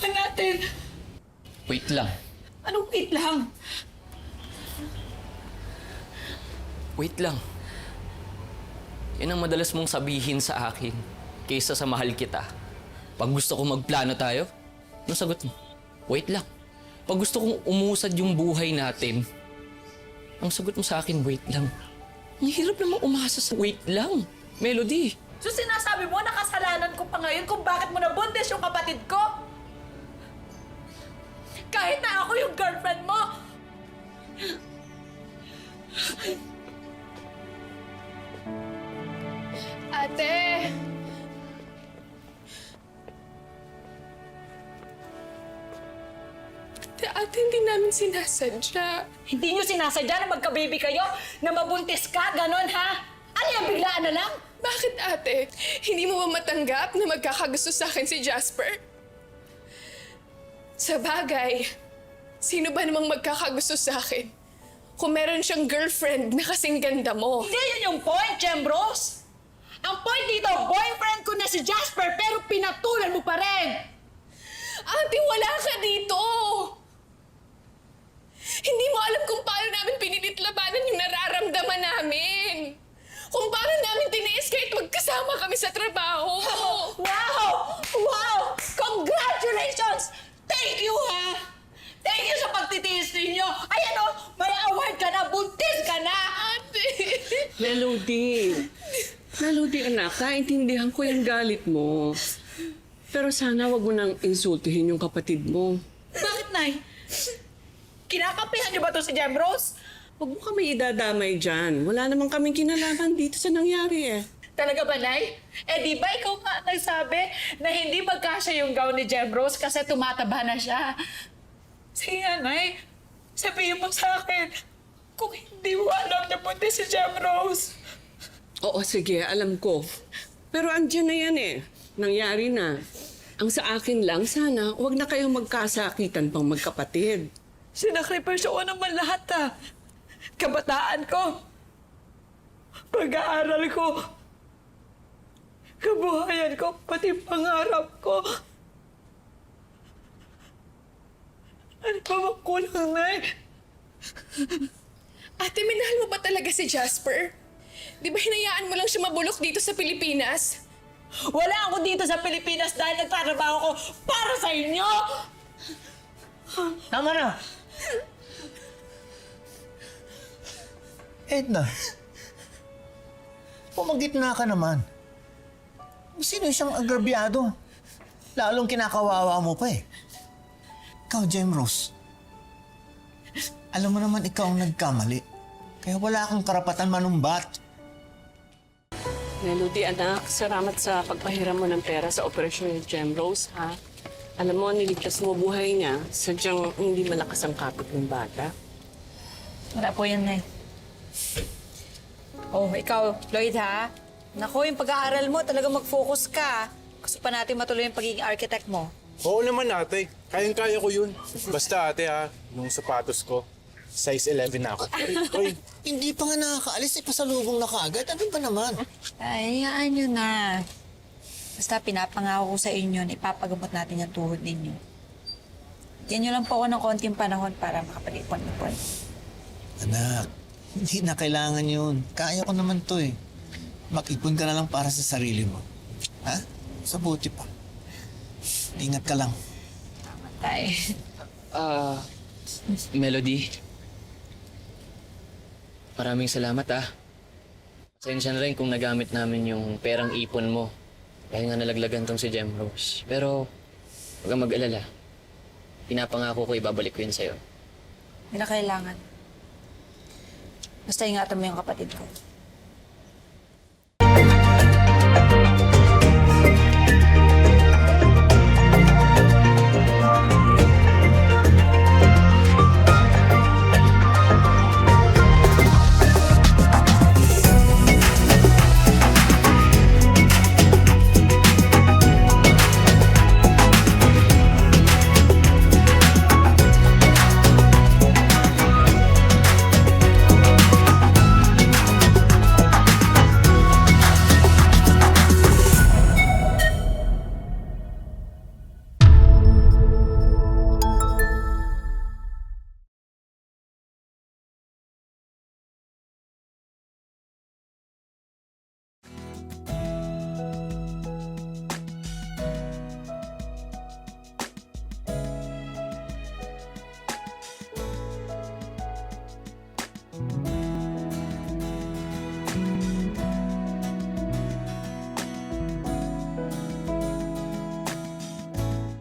ginagawa natin? Wait lang. Anong wait lang? Wait lang. Yan ang madalas mong sabihin sa akin kaysa sa mahal kita. Pag gusto kong magplano tayo, anong sagot mo? Wait lang. Pag gusto kong umusad yung buhay natin, ang sagot mo sa akin, wait lang. Ang hirap namang umasa sa wait lang. Melody. So sinasabi mo, nakasalanan ko pa ngayon kung bakit mo nabuntis yung kapatid ko? Kahit na ako yung girlfriend mo! Ate! Ate, hindi namin sinasadya. Hindi nyo sinasadya na magka-baby kayo? Na mabuntis ka? Ganon, ha? Ano yung biglaan na lang? Bakit, ate? Hindi mo ba matanggap na magkakagusto sa akin si Jasper? Sa bagay, sino ba namang magkakagusto sa akin kung meron siyang girlfriend na kasing ganda mo? Hindi yun yung point, Jembros! Ang point dito, boyfriend ko na si Jasper pero pinatulan mo pa rin! Ate, wala ka dito! Hindi mo alam kung paano namin pinilit labanan yung nararamdaman namin. Kung paano namin tiniis kahit magkasama kami sa trabaho. Wow! Wow! Congratulations! Thank you, ha! Thank you sa pagtitiis ninyo! Ayan o! May award ka na! Buntis ka na! Ate! Melody. Melody, anak, kaintindihan ko yung galit mo. Pero sana wag mo nang insultuhin yung kapatid mo. Bakit, Nay? Kinakampihan niyo ba to si Jembros? Huwag mo kami idadamay dyan. Wala namang kaming kinalaman dito sa nangyari eh. Talaga ba, Nay? Eh, di ba ikaw nga nagsabi na hindi magkasya yung gown ni Jembros kasi tumataba na siya? Sige nga, Nay. Sabihin mo sa akin kung hindi mo alam na buntis si Jembros. Oo, sige, alam ko. Pero andyan na yan eh. Nangyari na. Ang sa akin lang, sana wag na kayong magkasakitan pang magkapatid. Sinakripisyo ko naman lahat, ha. Kabataan ko. Pag-aaral ko. Kabuhayan ko, pati pangarap ko. Ano pa bang kulang, Nay? Ate, minahal mo ba talaga si Jasper? Di ba hinayaan mo lang siya mabulok dito sa Pilipinas? Wala ako dito sa Pilipinas dahil nagtatrabaho ko para sa inyo! Tama na! Edna, pumagitna ka naman. Sino siyang agrabyado? Lalong kinakawawa mo pa eh. Ikaw, Jemrose. Alam mo naman ikaw ang nagkamali. Kaya wala kang karapatan manumbat. Melody, anak, salamat sa pagpahiram mo ng pera sa operasyon ni Jemrose, ha? Alam mo, niligtas mo buhay niya, sadyang hindi malakas ang kapit ng bata. Wala po yan, Nay. Oh, ikaw, Lloyd, ha? Naku, yung pag-aaral mo, talaga mag-focus ka. Gusto pa natin matuloy yung pagiging architect mo. Oo naman ate, kayang-kaya ko yun. Basta ate ha, yung sapatos ko, size 11 na ako. Oy, Hindi pa nga nakakaalis, pasalubong na kaagad. Ano ba naman? Ay, hayaan nyo na. Basta pinapangako ko sa inyo na ipapagamot natin yung tuhod ninyo. Yan nyo lang po ako ng konting panahon para makapag-ipon-ipon. Anak, hindi na kailangan yun. Kaya ko naman to eh. Mag-ipon ka na lang para sa sarili mo. Ha? Sa buti pa. Ingat ka lang. Tay. Melody. Maraming salamat Pasensya na rin kung nagamit namin yung perang ipon mo. Dahil nga nalaglagan tong si Jemrose. Pero, huwag kang mag-alala. Pinapangako ko ibabalik ko yun sa'yo. Hindi na kailangan. Basta ingatan mo yung kapatid ko.